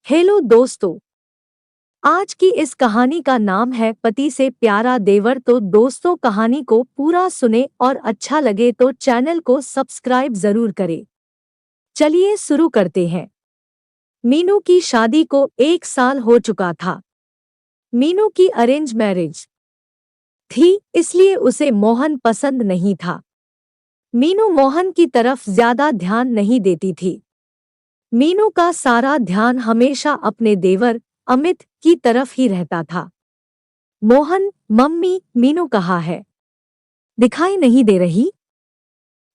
Hello दोस्तों। आज की इस कहानी का नाम है पति से प्यारा देवर। तो दोस्तों, कहानी को पूरा सुने और अच्छा लगे तो चैनल को सब्सक्राइब जरूर करें। चलिए शुरू करते हैं। मीनू की शादी को 1 साल हो चुका था। मीनू की अरेंज मैरिज थी, इसलिए उसे मोहन पसंद नहीं था। मीनू मोहन की तरफ ज्यादा ध्यान नहीं देती थी। मीनू का सारा ध्यान हमेशा अपने देवर अमित की तरफ ही रहता था। मोहन, मम्मी, मीनू कहाँ है? दिखाई नहीं दे रही।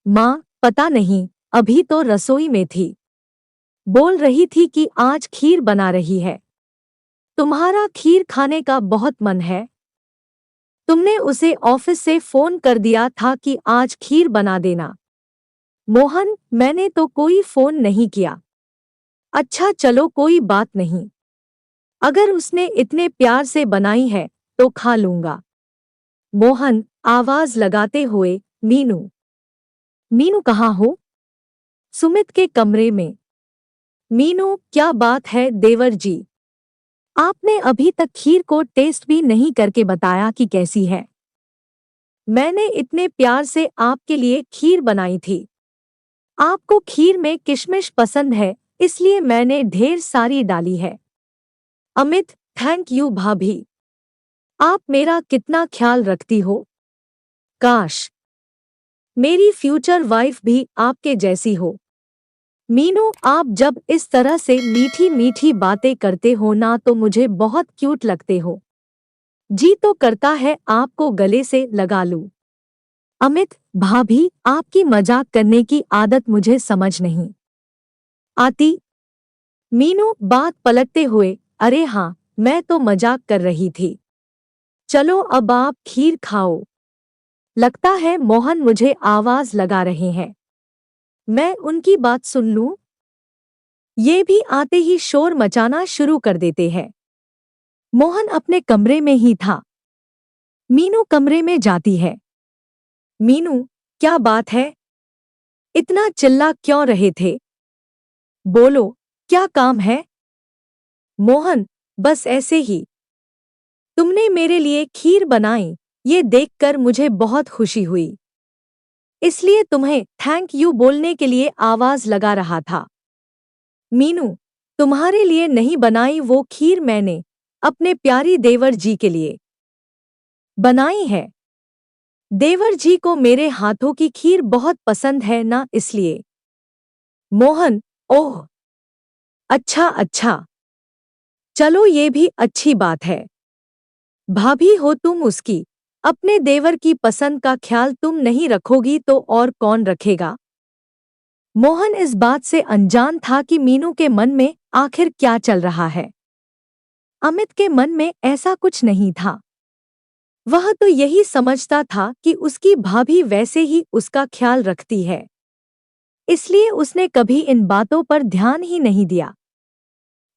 माँ, पता नहीं, अभी तो रसोई में थी। बोल रही थी कि आज खीर बना रही है। तुम्हारा खीर खाने का बहुत मन है। तुमने उसे ऑफिस से फोन कर दिया था कि आज खीर बना देना। मोहन, मैंने तो कोई फोन नहीं किया। अच्छा चलो, कोई बात नहीं। अगर उसने इतने प्यार से बनाई है तो खा लूंगा। मोहन आवाज लगाते हुए, मीनू। मीनू कहाँ हो? सुमित के कमरे में। मीनू, क्या बात है देवर जी? आपने अभी तक खीर को टेस्ट भी नहीं करके बताया कि कैसी है। मैंने इतने प्यार से आपके लिए खीर बनाई थी। आपको खीर में किशमिश पसंद है, इसलिए मैंने ढेर सारी डाली है। अमित, थैंक यू भाभी। आप मेरा कितना ख्याल रखती हो। काश मेरी फ्यूचर वाइफ भी आपके जैसी हो। मीनू, आप जब इस तरह से मीठी मीठी बातें करते हो ना तो मुझे बहुत क्यूट लगते हो। जी तो करता है आपको गले से लगा लूं। अमित, भाभी, आपकी मजाक करने की आदत मुझे समझ नहीं आती। मीनू बात पलटते हुए, अरे हाँ, मैं तो मजाक कर रही थी। चलो अब आप खीर खाओ। लगता है मोहन मुझे आवाज लगा रहे हैं। मैं उनकी बात सुन लूं? ये भी आते ही शोर मचाना शुरू कर देते हैं। मोहन अपने कमरे में ही था। मीनू कमरे में जाती है। मीनू, क्या बात है? इतना चिल्ला क्यों रहे थे? बोलो, क्या काम है? मोहन, बस ऐसे ही। तुमने मेरे लिए खीर बनाई, ये देखकर मुझे बहुत खुशी हुई। इसलिए तुम्हें थैंक यू बोलने के लिए आवाज लगा रहा था। मीनू, तुम्हारे लिए नहीं बनाई वो खीर, मैंने अपने प्यारी देवर जी के लिए बनाई है। देवर जी को मेरे हाथों की खीर बहुत पसंद है ना, इसलिए। मोहन, ओह, अच्छा अच्छा। चलो, ये भी अच्छी बात है। भाभी हो तुम उसकी। अपने देवर की पसंद का ख्याल तुम नहीं रखोगी तो और कौन रखेगा? मोहन इस बात से अनजान था कि मीनू के मन में आखिर क्या चल रहा है। अमित के मन में ऐसा कुछ नहीं था। वह तो यही समझता था कि उसकी भाभी वैसे ही उसका ख्याल रखती है, इसलिए उसने कभी इन बातों पर ध्यान ही नहीं दिया।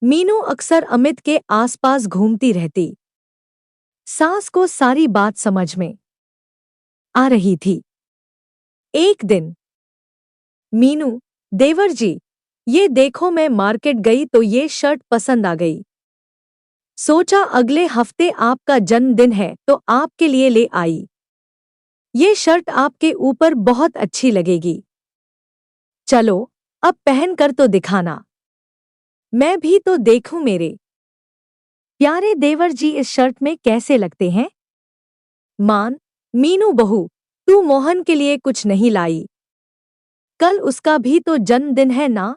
मीनू अक्सर अमित के आसपास घूमती रहती। सास को सारी बात समझ में आ रही थी। एक दिन, मीनू, देवर जी, ये देखो, मैं मार्केट गई तो ये शर्ट पसंद आ गई। सोचा अगले हफ्ते आपका जन्मदिन है तो आपके लिए ले आई। ये शर्ट आपके ऊपर बहुत अच्छी लगेगी। चलो, अब पहन कर तो दिखाना। मैं भी तो देखूं मेरे प्यारे देवर जी इस शर्ट में कैसे लगते हैं। मान, मीनू बहू, तू मोहन के लिए कुछ नहीं लाई? कल उसका भी तो जन्मदिन है ना।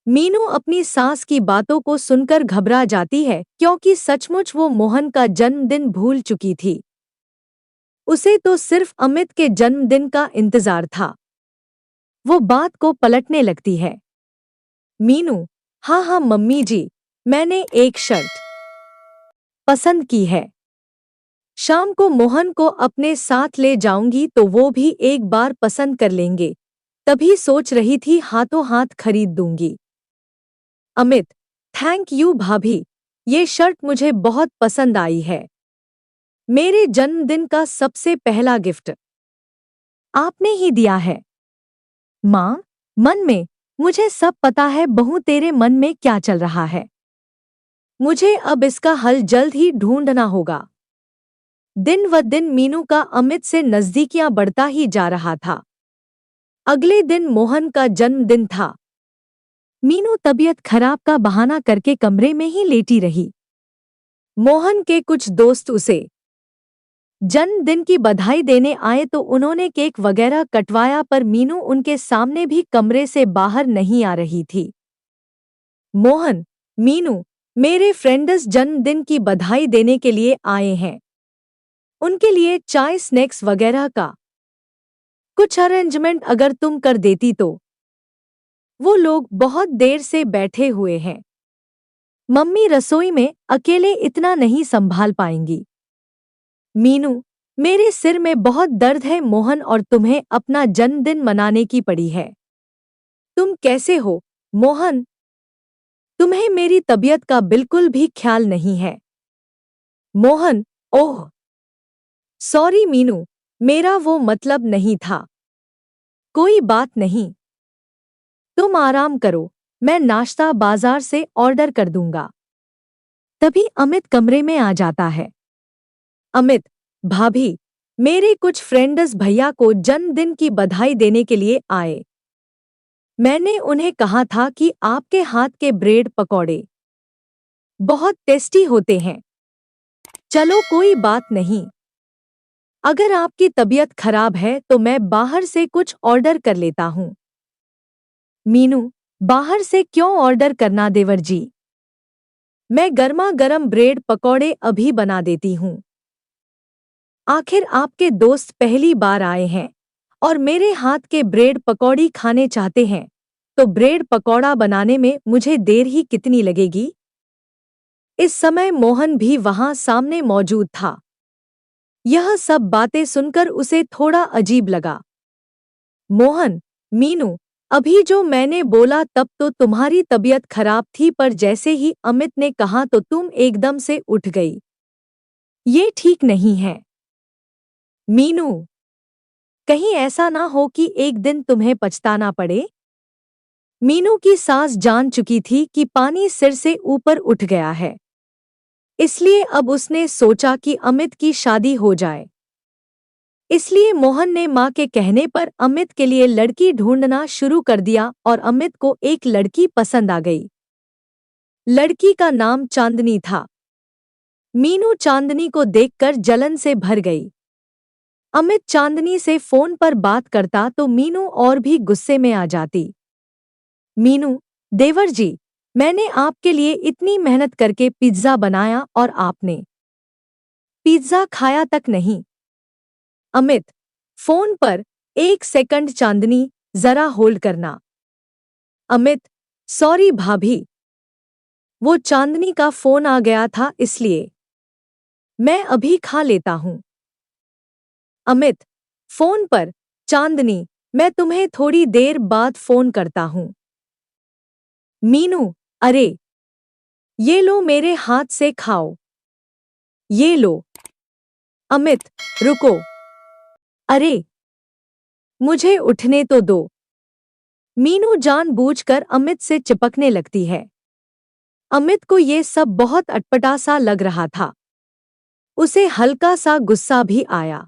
मीनू अपनी सास की बातों को सुनकर घबरा जाती है, क्योंकि सचमुच वो मोहन का जन्मदिन भूल चुकी थी। उसे तो सिर्फ अमित के जन्मदिन का इंतजार था। वो बात को पलटने लगती है। मीनू, हाँ हाँ मम्मी जी, मैंने एक शर्ट पसंद की है। शाम को मोहन को अपने साथ ले जाऊंगी तो वो भी एक बार पसंद कर लेंगे। तभी सोच रही थी हाथों हाथ खरीद दूंगी। अमित, थैंक यू भाभी, ये शर्ट मुझे बहुत पसंद आई है। मेरे जन्मदिन का सबसे पहला गिफ्ट आपने ही दिया है। माँ, मन में मुझे सब पता है बहू तेरे मन में क्या चल रहा है। मुझे अब इसका हल जल्द ही ढूंढना होगा। दिन व दिन मीनू का अमित से नजदीकियां बढ़ता ही जा रहा था। अगले दिन मोहन का जन्मदिन था। मीनू तबीयत खराब का बहाना करके कमरे में ही लेटी रही। मोहन के कुछ दोस्त उसे जन्मदिन की बधाई देने आए तो उन्होंने केक वगैरह कटवाया, पर मीनू उनके सामने भी कमरे से बाहर नहीं आ रही थी। मोहन, मीनू, मेरे फ्रेंड्स जन्मदिन की बधाई देने के लिए आए हैं। उनके लिए चाय स्नैक्स वगैरह का कुछ अरेंजमेंट अगर तुम कर देती तो। वो लोग बहुत देर से बैठे हुए हैं। मम्मी रसोई में अकेले इतना नहीं संभाल पाएंगी। मीनू, मेरे सिर में बहुत दर्द है मोहन, और तुम्हें अपना जन्मदिन मनाने की पड़ी है। तुम कैसे हो मोहन? तुम्हें मेरी तबीयत का बिल्कुल भी ख्याल नहीं है। मोहन, ओह सॉरी मीनू, मेरा वो मतलब नहीं था। कोई बात नहीं, तुम आराम करो, मैं नाश्ता बाजार से ऑर्डर कर दूंगा। तभी अमित कमरे में आ जाता है। अमित, भाभी, मेरे कुछ फ्रेंड्स भैया को जन्मदिन की बधाई देने के लिए आए। मैंने उन्हें कहा था कि आपके हाथ के ब्रेड पकौड़े बहुत टेस्टी होते हैं। चलो कोई बात नहीं, अगर आपकी तबीयत खराब है तो मैं बाहर से कुछ ऑर्डर कर लेता हूँ। मीनू, बाहर से क्यों ऑर्डर करना देवर जी? मैं गर्मा गर्म ब्रेड पकौड़े अभी बना देती हूँ। आखिर आपके दोस्त पहली बार आए हैं और मेरे हाथ के ब्रेड पकौड़ी खाने चाहते हैं, तो ब्रेड पकौड़ा बनाने में मुझे देर ही कितनी लगेगी? इस समय मोहन भी वहां सामने मौजूद था। यह सब बातें सुनकर उसे थोड़ा अजीब लगा। मोहन, मीनू, अभी जो मैंने बोला तब तो तुम्हारी तबीयत खराब थी, पर जैसे ही अमित ने कहा तो तुम एकदम से उठ गई। ये ठीक नहीं है मीनू, कहीं ऐसा ना हो कि एक दिन तुम्हें पछताना पड़े। मीनू की सांस जान चुकी थी कि पानी सिर से ऊपर उठ गया है, इसलिए अब उसने सोचा कि अमित की शादी हो जाए। इसलिए मोहन ने मां के कहने पर अमित के लिए लड़की ढूंढना शुरू कर दिया और अमित को एक लड़की पसंद आ गई। लड़की का नाम चांदनी था। मीनू चांदनी को देखकर जलन से भर गई। अमित चांदनी से फोन पर बात करता तो मीनू और भी गुस्से में आ जाती। मीनू, देवर जी, मैंने आपके लिए इतनी मेहनत करके पिज्जा बनाया और आपने पिज्जा खाया तक नहीं। अमित, फोन पर, एक सेकंड चांदनी, जरा होल्ड करना। अमित, सॉरी भाभी, वो चांदनी का फोन आ गया था इसलिए। मैं अभी खा लेता हूं। अमित, फोन पर, चांदनी, मैं तुम्हें थोड़ी देर बाद फोन करता हूं। मीनू, अरे ये लो मेरे हाथ से खाओ। ये लो। अमित, रुको, अरे मुझे उठने तो दो। मीनू जानबूझकर अमित से चिपकने लगती है। अमित को ये सब बहुत अटपटा सा लग रहा था। उसे हल्का सा गुस्सा भी आया।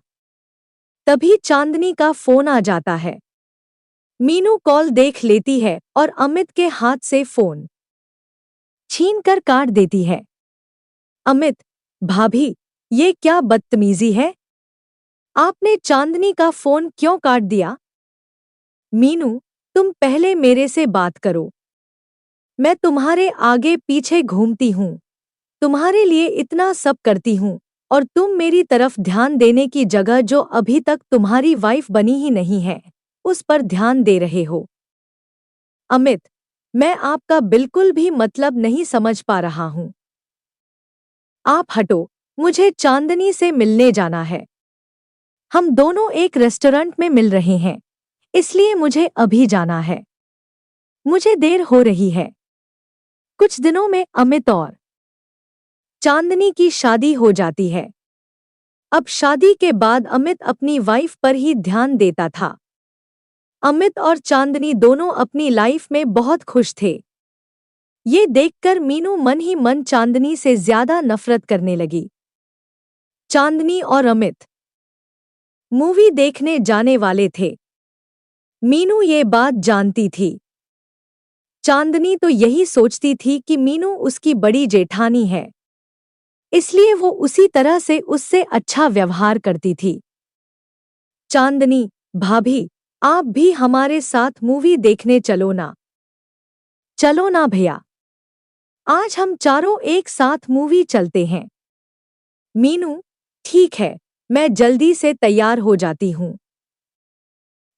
तभी चांदनी का फोन आ जाता है। मीनू कॉल देख लेती है और अमित के हाथ से फोन छीनकर काट देती है। अमित, भाभी, ये क्या बदतमीजी है? आपने चांदनी का फोन क्यों काट दिया? मीनू, तुम पहले मेरे से बात करो। मैं तुम्हारे आगे पीछे घूमती हूँ, तुम्हारे लिए इतना सब करती हूँ, और तुम मेरी तरफ ध्यान देने की जगह जो अभी तक तुम्हारी वाइफ बनी ही नहीं है, उस पर ध्यान दे रहे हो। अमित, मैं आपका बिल्कुल भी मतलब नहीं समझ पा रहा हूँ। आप हटो, मुझे चांदनी से मिलने जाना है। हम दोनों एक रेस्टोरेंट में मिल रहे हैं, इसलिए मुझे अभी जाना है। मुझे देर हो रही है। कुछ दिनों में अमित और चांदनी की शादी हो जाती है। अब शादी के बाद अमित अपनी वाइफ पर ही ध्यान देता था। अमित और चांदनी दोनों अपनी लाइफ में बहुत खुश थे। ये देखकर मीनू मन ही मन चांदनी से ज्यादा नफरत करने लगी। चांदनी और अमित मूवी देखने जाने वाले थे। मीनू ये बात जानती थी। चांदनी तो यही सोचती थी कि मीनू उसकी बड़ी जेठानी है, इसलिए वो उसी तरह से उससे अच्छा व्यवहार करती थी। चांदनी, भाभी, आप भी हमारे साथ मूवी देखने चलो ना। चलो ना भैया, आज हम चारों एक साथ मूवी चलते हैं। मीनू, ठीक है, मैं जल्दी से तैयार हो जाती हूँ।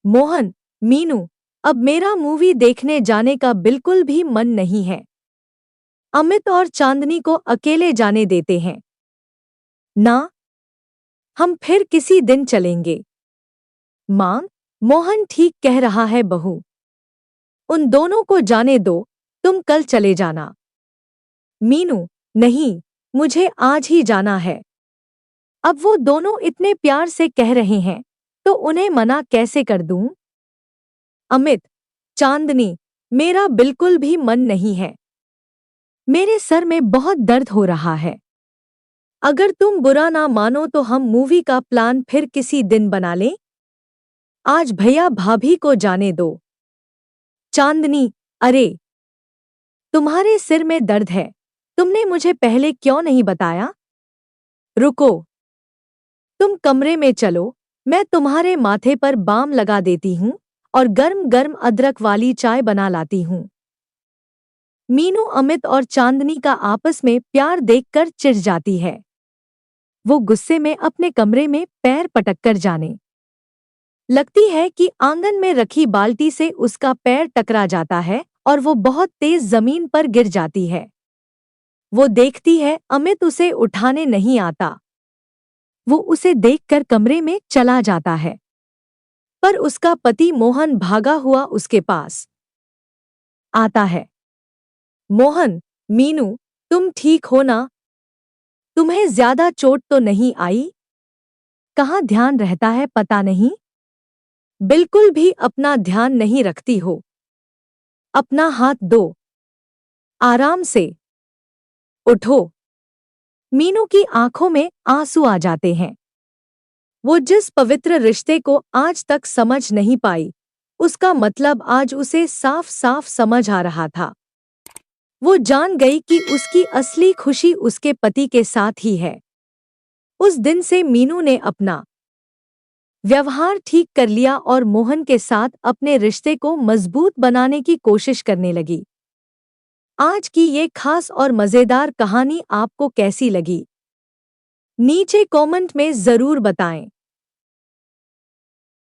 मोहन, मीनू, अब मेरा मूवी देखने जाने का बिल्कुल भी मन नहीं है। अमित और चांदनी को अकेले जाने देते हैं। ना, हम फिर किसी दिन चलेंगे। माँ, मोहन ठीक कह रहा है बहू। उन दोनों को जाने दो, तुम कल चले जाना। मीनू, नहीं, मुझे आज ही जाना है। अब वो दोनों इतने प्यार से कह रहे हैं, तो उन्हें मना कैसे कर दूं? अमित, चांदनी, मेरा बिल्कुल भी मन नहीं है। मेरे सर में बहुत दर्द हो रहा है। अगर तुम बुरा ना मानो तो हम मूवी का प्लान फिर किसी दिन बना लें। आज भैया भाभी को जाने दो। चांदनी, अरे, तुम्हारे सिर में दर्द है, तुमने मुझे पहले क्यों नहीं बताया? रुको, तुम कमरे में चलो, मैं तुम्हारे माथे पर बाम लगा देती हूँ और गर्म गर्म अदरक वाली चाय बना लाती हूँ। मीनू अमित और चांदनी का आपस में प्यार देखकर चिढ़ जाती है। वो गुस्से में अपने कमरे में पैर पटककर जाने लगती है कि आंगन में रखी बाल्टी से उसका पैर टकरा जाता है और वो बहुत तेज जमीन पर गिर जाती है। वो देखती है अमित उसे उठाने नहीं आता। वो उसे देखकर कमरे में चला जाता है, पर उसका पति मोहन भागा हुआ उसके पास आता है। मोहन, मीनू, तुम ठीक हो ना? तुम्हें ज्यादा चोट तो नहीं आई? कहाँ ध्यान रहता है पता नहीं? बिल्कुल भी अपना ध्यान नहीं रखती हो। अपना हाथ दो। आराम से उठो। मीनू की आंखों में आंसू आ जाते हैं। वो जिस पवित्र रिश्ते को आज तक समझ नहीं पाई, उसका मतलब आज उसे साफ साफ समझ आ रहा था। वो जान गई कि उसकी असली खुशी उसके पति के साथ ही है। उस दिन से मीनू ने अपना व्यवहार ठीक कर लिया और मोहन के साथ अपने रिश्ते को मजबूत बनाने की कोशिश करने लगी। आज की ये खास और मजेदार कहानी आपको कैसी लगी? नीचे कमेंट में जरूर बताएं।